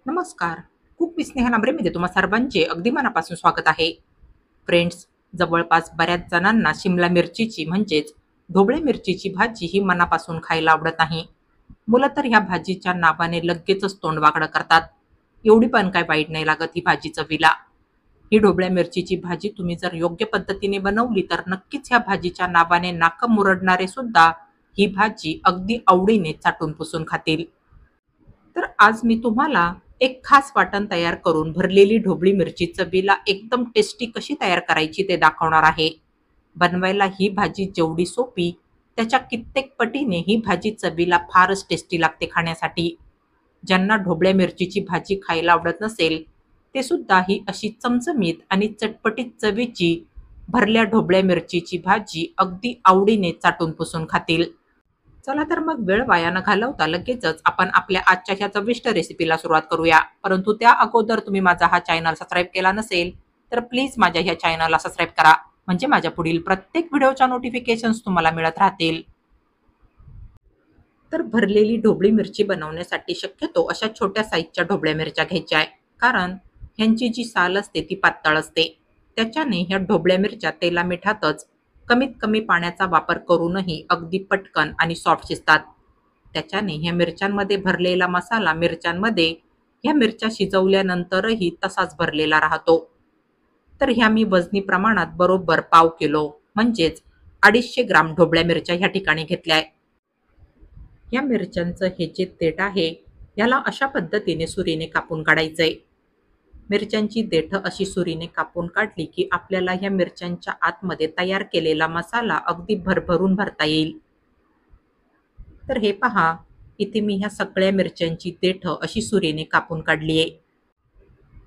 नमस्कार. Cook with Sneha नांबरेमध्ये तुम्हा सर्वांचे अगदी मनापासून स्वागत आहे. फ्रेंड्स, जवळपास बऱ्याच जणांना शिमला मिरचीची म्हणजेच ढोबळी मिरचीची भाजी ही मनापासून खायला आवडत नाही. मुलं तर ह्या भाजीच्या नावाने लगेचच तोंड वाकडं करतात. एवढी पण काय वाईट नाही लागत ही भाजी चवीला. ही ढोबळ्या मिरचीची भाजी तुम्ही जर योग्य पद्धतीने बनवली तर नक्कीच ह्या भाजीच्या नावाने नाकं मुरडणारे सुद्धा ही भाजी अगदी आवडीने चाटून पुसून खातील. तर आज मी तुम्हाला एक खास वाटण तयार करून भरलेली ढोबळी मिरची चवीला एकदम टेस्टी कशी तयार करायची ते दाखवणार आहे. बनवायला ही भाजी जेवढी सोपी, त्याच्या कित्येक पटीने ही भाजी चवीला फारच टेस्टी लागते खाण्यासाठी. ज्यांना ढोबळ्या मिरचीची भाजी खायला आवडत नसेल, ते सुद्धा ही अशी चमचमीत आणि चटपटीत चवीची भरल्या ढोबळ्या मिरचीची भाजी अगदी आवडीने चाटून पुसून खातील. चला तर मग वेळ वाया न घालवता लगेचच आपण आपल्या आजच्या ह्या चविष्ट रेसिपीला सुरुवात करूया. परंतु त्या अगोदर तुम्ही माझा हा चॅनल सबस्क्राईब केला नसेल, तर प्लीज माझ्या ह्या चॅनलला सबस्क्राईब करा. म्हणजे माझ्या पुढील प्रत्येक व्हिडिओच्या नोटिफिकेशन्स तुम्हाला मिळत राहतील. तर भरलेली ढोबळी मिरची बनवण्यासाठी शक्यतो अशा छोट्या साईजच्या ढोबळ्या मिरच्या घ्यायच्या आहे. कारण ह्यांची जी साल असते ती पातळ असते. त्याच्याने ह्या ढोबळ्या मिरच्या तेला मिठातच कमीत कमी पाण्याचा वापर करूनही अगदी पटकन आणि सॉफ्ट शिजतात. त्याच्याने ह्या मिरच्यांमध्ये भरलेला मसाला मिरच्यांमध्ये ह्या मिरच्या शिजवल्यानंतरही तसाच भरलेला राहतो. तर ह्या मी वजनी प्रमाणात बरोबर पाव किलो म्हणजेच 250 ग्राम ढोबळ्या मिरच्या ह्या ठिकाणी घेतल्या आहे. या मिरच्यांचं हे जे देठ आहे, याला अशा पद्धतीने सुरीने कापून काढायचंय. मिरच्यांची देठं अशी सुरीने कापून काढली की आपल्याला ह्या मिरच्यांच्या आतमध्ये तयार केलेला मसाला अगदी भरभरून भरता येईल. तर हे पहा, इथे मी ह्या सगळ्या मिरच्यांची देठं अशी सुरीने कापून काढली आहे.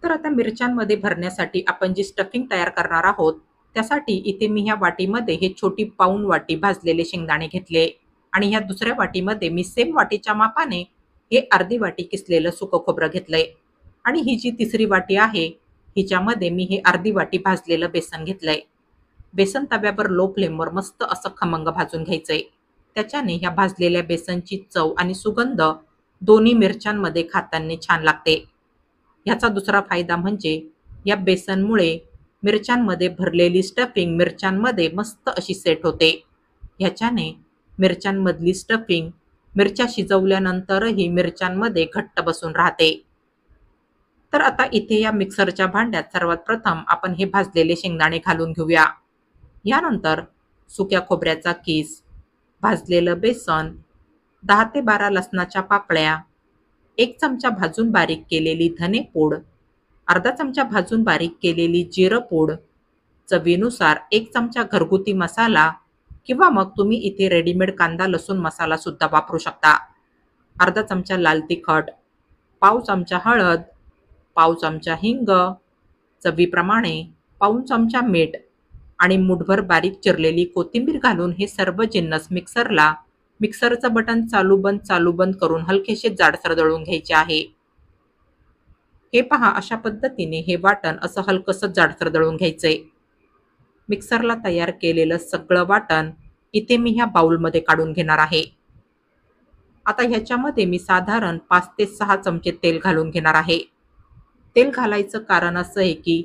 तर आता मिरच्यांमध्ये भरण्यासाठी आपण जी स्टफिंग तयार करणार आहोत, त्यासाठी इथे मी ह्या वाटीमध्ये हे छोटी पाऊण वाटी भाजलेले शेंगदाणे घेतले आणि ह्या दुसऱ्या वाटीमध्ये मी सेम वाटीच्या मापाने हे अर्धी वाटी किसलेलं सुकं खोबरं घेतलंय आणि ही जी तिसरी वाटी आहे, हिच्यामध्ये मी हे अर्धी वाटी भाजलेलं बेसन घेतलंय. बेसन तव्यावर लो फ्लेमवर मस्त असं खमंग भाजून घ्यायचंय. त्याच्याने ह्या भाजलेल्या बेसनची चव आणि सुगंध दोन्ही मिरच्यांमध्ये खाताना छान लागते. ह्याचा दुसरा फायदा म्हणजे या बेसनमुळे मिरच्यांमध्ये भरलेली स्टफिंग मिरच्यांमध्ये मस्त अशी सेट होते. ह्याच्याने मिरच्यांमधली स्टफिंग मिरच्या शिजवल्यानंतरही मिरच्यांमध्ये घट्ट बसून राहते. तर आता इथे या मिक्सरच्या भांड्यात सर्वात प्रथम आपण हे भाजलेले शेंगदाणे घालून घेऊया. यानंतर सुक्या खोबऱ्याचा कीस, भाजलेलं बेसन, 10 ते 12 लसणाच्या पाकळ्या, 1 चमचा भाजून बारीक केलेली धनेपूड, अर्धा चमचा भाजून बारीक केलेली जिरं पूड, चवीनुसार 1 चमचा घरगुती मसाला किंवा मग तुम्ही इथे रेडीमेड कांदा लसूण मसाला सुद्धा वापरू शकता. अर्धा चमचा लाल तिखट, पाव चमचा हळद, पाव चमचा हिंग, चवीप्रमाणे पाऊण चमचा मीठ आणि मुठभर बारीक चिरलेली कोथिंबीर घालून हे सर्व जिन्नस मिक्सरचं बटन चालू बंद करून हलकेसे जाडसर दळून घ्यायचे आहे. हे पहा, अशा पद्धतीने हे वाटण असं हलकसं जाडसर दळून घ्यायचंय. मिक्सरला तयार केलेलं सगळं वाटण इथे मी ह्या बाउलमध्ये काढून घेणार आहे. आता ह्याच्यामध्ये मी साधारण 5 ते 6 चमचे तेल घालून घेणार आहे. तेल घालायचं कारण असं आहे की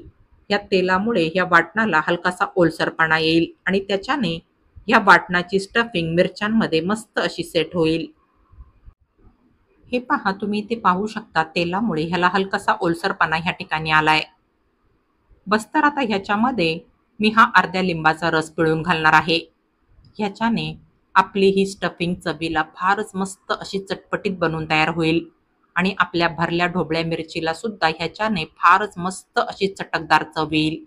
या तेलामुळे या वाटणाला हलकासा ओलसरपणा येईल आणि त्याच्याने या वाटणाची स्टफिंग मिरच्यांमध्ये मस्त अशी सेट होईल. हे पहा, तुम्ही इथे पाहू शकता तेलामुळे ह्याला हलकासा ओलसरपणा ह्या ठिकाणी आलाय. बस तर आता ह्याच्यामध्ये मी हा अर्ध्या लिंबाचा रस पिळून घालणार आहे. ह्याच्याने आपली ही स्टफिंग चवीला फारच मस्त अशी चटपटीत बनून तयार होईल आणि आपल्या भरल्या ढोबळ्या मिरचीला सुद्धा ह्याच्याने फारच मस्त अशी चटकदार चव येईल.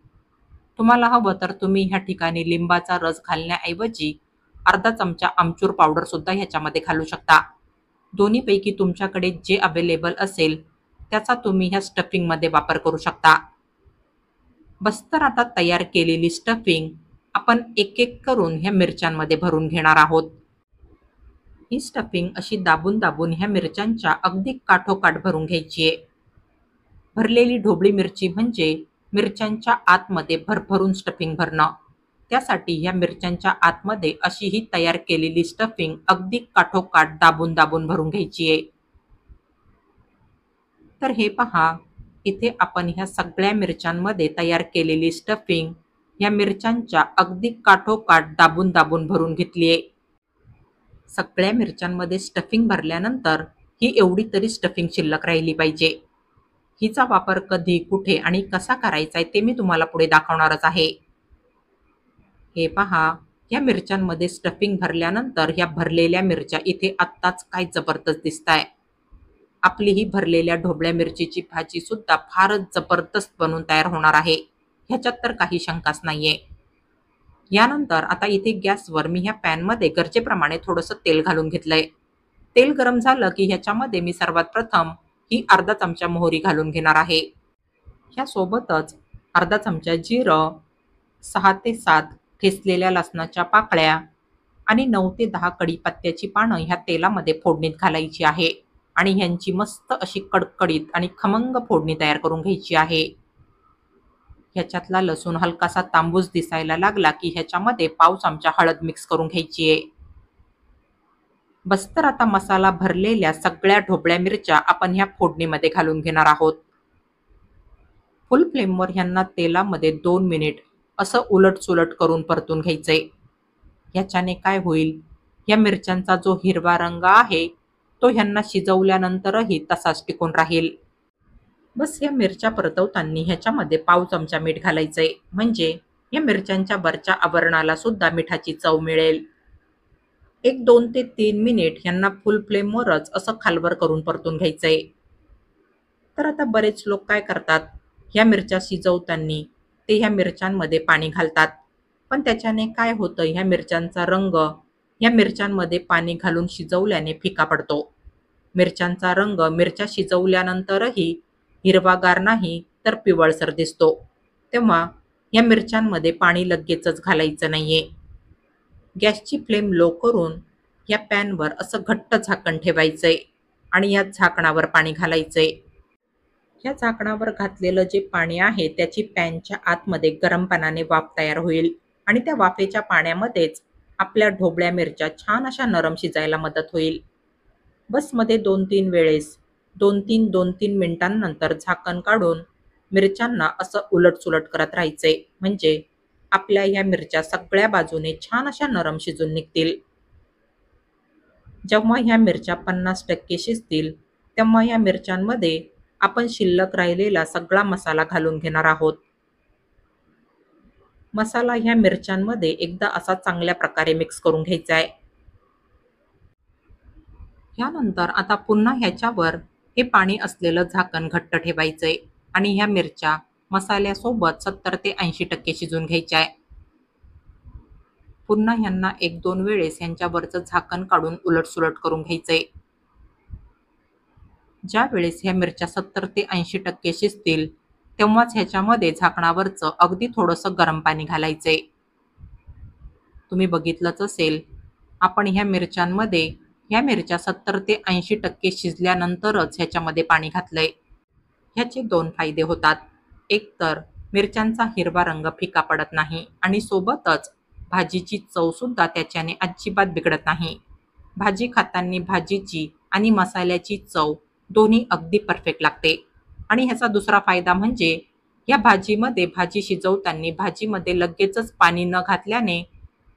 तुम्हाला हवं तर तुम्ही ह्या ठिकाणी लिंबाचा रस घालण्याऐवजी अर्धा चमचा आमचूर पावडर सुद्धा ह्याच्यामध्ये घालू शकता. दोन्हीपैकी तुमच्याकडे जे अवेलेबल असेल त्याचा तुम्ही ह्या स्टफिंगमध्ये वापर करू शकता. बस तर आता तयार केलेली स्टफिंग आपण एक एक करून ह्या मिरच्यांमध्ये भरून घेणार आहोत. ही स्टफिंग अशी दाबून दाबून ह्या मिरच्यांच्या अगदी काठोकाठ भरून घ्यायची आहे. भरलेली ढोबळी मिरची म्हणजे मिरच्यांच्या आतमध्ये भरभरून स्टफिंग भरणं. त्यासाठी ह्या मिरच्यांच्या आतमध्ये अशी ही तयार केलेली स्टफिंग अगदी काठोकाठ दाबून दाबून भरून घ्यायची आहे. तर हे पहा, इथे आपण ह्या सगळ्या मिरच्यांमध्ये तयार केलेली स्टफिंग ह्या मिरच्यांच्या अगदी काठोकाठ दाबून दाबून भरून घेतली आहे. सगळ्या मिरच्यांमध्ये स्टफिंग भरल्यानंतर ही एवढी तरी स्टफिंग शिल्लक राहिली पाहिजे. हिचा वापर कधी, कुठे आणि कसा करायचा आहे ते मी तुम्हाला पुढे दाखवणारच आहे. हे पहा, या मिरच्यांमध्ये स्टफिंग भरल्यानंतर ह्या भरलेल्या मिरच्या इथे आत्ताच काय जबरदस्त दिसताय. आपली ही भरलेल्या ढोबळ्या मिरचीची भाजी सुद्धा फारच जबरदस्त बनून तयार होणार आहे. ह्याच्यात तर काही शंकाच नाहीये. यानंतर आता इथे गॅसवर मी ह्या पॅनमध्ये गरजेप्रमाणे थोडंसं तेल घालून घेतलंय. तेल गरम झालं की ह्याच्यामध्ये मी सर्वात प्रथम ही अर्धा चमचा मोहरी घालून घेणार आहे. ह्यासोबतच अर्धा चमचा जिरं, 6 ते 7 ठेचलेल्या लसणाच्या पाकळ्या आणि 9 ते 10 कढीपत्त्याची पानं ह्या तेलामध्ये फोडणीत घालायची आहे आणि ह्यांची मस्त अशी कडकडीत आणि खमंग फोडणी तयार करून घ्यायची आहे. ह्याच्यातला लसूण हलकासा तांबूस दिसायला लागला की ह्याच्यामध्ये पाव चमचा हळद मिक्स करून घ्यायची आहे. बस तर आता मसाला भरलेल्या सगळ्या ढोबळ्या मिरच्या आपण ह्या फोडणीमध्ये घालून घेणार आहोत. फुल फ्लेमवर ह्यांना तेलामध्ये 2 मिनिट असं उलट-सुलट करून परतून घ्यायचंय. ह्याच्याने काय होईल, या मिरच्यांचा जो हिरवा रंग आहे तो ह्यांना शिजवल्यानंतरही तसाच टिकून राहील. बस या मिरच्या परतवताना ह्याच्यामध्ये पाव चमचा मीठ घालायचंय, म्हणजे या मिरच्यांच्या वरच्या आवरणाला सुद्धा मिठाची चव मिळेल. एक 2 ते 3 मिनिट ह्यांना फुल फ्लेमवरच असं खालवर करून परतून घ्यायचंय. तर आता बरेच लोक काय करतात, ह्या मिरच्या शिजवताना ते ह्या मिरच्यांमध्ये पाणी घालतात. पण त्याच्याने काय होतं, ह्या मिरच्यांचा रंग ह्या मिरच्यांमध्ये पाणी घालून शिजवल्याने फिका पडतो. मिरच्यांचा रंग मिरच्या शिजवल्यानंतरही हिरवागार नाही तर पिवळसर दिसतो. तेव्हा या मिरच्यांमध्ये पाणी लगेचच घालायचं नाहीये. गॅसची फ्लेम लो करून या पॅनवर असं घट्ट झाकण ठेवायचंय आणि या झाकणावर पाणी घालायचंय. या झाकणावर घातलेलं जे पाणी आहे त्याची पॅनच्या आतमध्ये गरम पाण्याने वाफ तयार होईल आणि त्या वाफेच्या पाण्यामध्येच आपल्या ढोबळ्या मिरच्या छान अशा नरम शिजायला मदत होईल. बस मध्ये 2-3 वेळेस 2-3 मिनिटांनंतर झाकण काढून मिरच्यांना असं उलट-सुलट करत राहायचंय, म्हणजे आपल्या ह्या मिरच्या सगळ्या बाजूने छान अशा नरम शिजून निघतील. जेव्हा ह्या मिरच्या 50% शिजतील तेव्हा या मिरच्यांमध्ये आपण शिल्लक राहिलेला सगळा मसाला घालून घेणार आहोत. मसाला ह्या मिरच्यांमध्ये एकदा असा चांगल्या प्रकारे मिक्स करून घ्यायचा आहे. यानंतर आता पुन्हा ह्याच्यावर हे पाणी असलेलं झाकण घट्ट ठेवायचंय आणि ह्या मिरच्या मसाल्यासोबत 70 ते 80% शिजून घ्यायच्या आहे. पुन्हा ह्यांना 1-2 वेळेस ह्यांच्यावरचं झाकण काढून उलटसुलट करून घ्यायचंय. ज्या वेळेस ह्या मिरच्या 70 ते 80% शिजतील तेव्हाच ह्याच्यामध्ये झाकणावरचं अगदी थोडंसं गरम पाणी घालायचंय. तुम्ही बघितलंच असेल, आपण ह्या मिरच्यांमध्ये ह्या मिरच्या 70 ते 80% शिजल्यानंतरच ह्याच्यामध्ये पाणी घातलंय. ह्याचे 2 फायदे होतात. एक तर मिरच्यांचा हिरवा रंग फिका पडत नाही आणि सोबतच भाजीची चवसुद्धा त्याच्याने अजिबात बिघडत नाही. भाजी खाताना भाजीची आणि मसाल्याची चव दोन्ही अगदी परफेक्ट लागते. आणि ह्याचा दुसरा फायदा म्हणजे या भाजीमध्ये भाजी शिजवताना भाजीमध्ये लगेचच पाणी न घातल्याने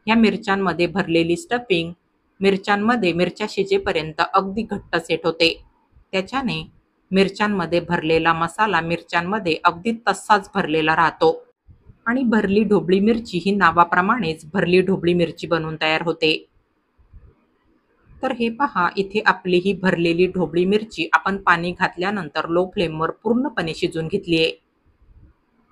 ह्या मिरच्यांमध्ये भरलेली स्टफिंग मिरच्यांमध्ये मिरच्या शिजेपर्यंत अगदी घट्ट सेट होते. त्याच्याने मिरच्यांमध्ये भरलेला मसाला मिरच्यांमध्ये अगदी तसाच भरलेला राहतो आणि भरली ढोबळी मिरची ही नावाप्रमाणेच भरली ढोबळी मिरची बनून तयार होते. तर हे पहा, इथे आपली ही भरलेली ढोबळी मिरची आपण पाणी घातल्यानंतर लो फ्लेमवर पूर्णपणे शिजून घेतली आहे.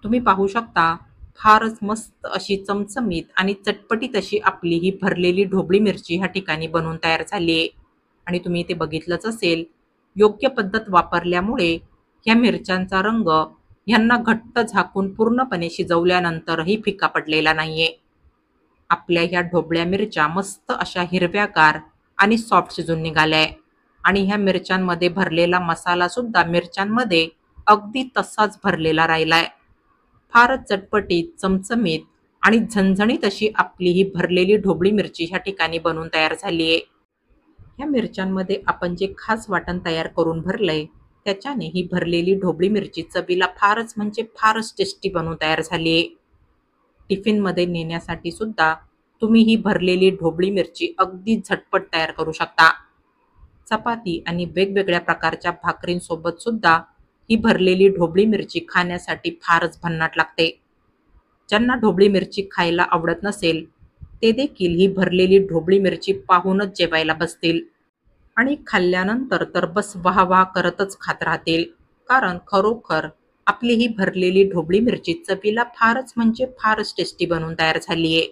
तुम्ही पाहू शकता, फारच मस्त अशी चमचमीत आणि चटपटीत अशी आपली ही भरलेली ढोबळी मिरची ह्या ठिकाणी बनवून तयार झाली आहे. आणि तुम्ही इथे बघितलंच असेल, योग्य पद्धत वापरल्यामुळे ह्या मिरच्यांचा रंग ह्यांना घट्ट झाकून पूर्णपणे शिजवल्यानंतरही फिका पडलेला नाहीये. आपल्या ह्या ढोबळ्या मिरच्या मस्त अशा हिरव्यागार आणि सॉफ्ट शिजून निघाल्या आणि ह्या मिरच्यांमध्ये भरलेला मसाला सुद्धा मिरच्यांमध्ये अगदी तसाच भरलेला राहिलाय. फारच चटपटीत, चमचमीत आणि झणझणीत अशी आपली ही भरलेली ढोबळी मिरची ह्या ठिकाणी बनवून तयार झाली आहे. ह्या मिरच्यांमध्ये आपण जे खास वाटण तयार करून भरलंय त्याच्याने ही भरलेली ढोबळी मिरची चवीला फारच म्हणजे फारच टेस्टी बनवून तयार झाली आहे. टिफिनमध्ये नेण्यासाठी सुद्धा तुम्ही ही भरलेली ढोबळी मिरची अगदी झटपट तयार करू शकता. चपाती आणि वेगवेगळ्या प्रकारच्या भाकरींसोबत सुद्धा ही भरलेली ढोबळी मिरची खाण्यासाठी फारच भन्नाट लागते. ज्यांना ढोबळी मिरची खायला आवडत नसेल, ते देखील ही भरलेली ढोबळी मिरची पाहूनच जेवायला बसतील आणि खाल्ल्यानंतर तर बस वाह करतच खात राहतील. कारण खरोखर आपली ही भरलेली ढोबळी मिरची चवीला फारच म्हणजे फारच टेस्टी बनवून तयार झाली आहे.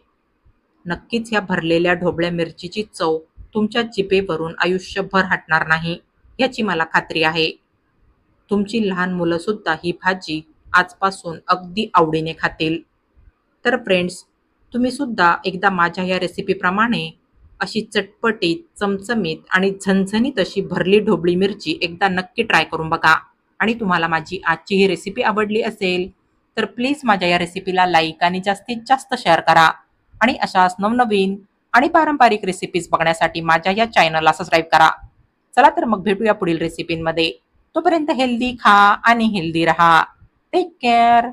नक्कीच या भरलेल्या ढोबळ्या मिरचीची चव तुमच्या जिभेवरून आयुष्यभर हटणार नाही, याची मला खात्री आहे. तुमची लहान मुलं सुद्धा ही भाजी आजपासून अगदी आवडीने खातील. तर फ्रेंड्स, तुम्ही सुद्धा एकदा माझ्या या रेसिपीप्रमाणे अशी चटपटीत, चमचमीत आणि झणझणीत अशी भरली ढोबळी मिरची एकदा नक्की ट्राय करून बघा. आणि तुम्हाला माझी आजची ही रेसिपी आवडली असेल, तर प्लीज माझ्या या रेसिपीला लाईक आणि जास्तीत जास्त शेअर करा. आणि अशाच नवनवीन आणि पारंपरिक रेसिपीज बघण्यासाठी माझ्या या चॅनलला सबस्क्राईब करा. चला तर मग भेटूया पुढील रेसिपींमध्ये. तोपर्यंत हेल्दी खा आणि हेल्दी रहा. Take care.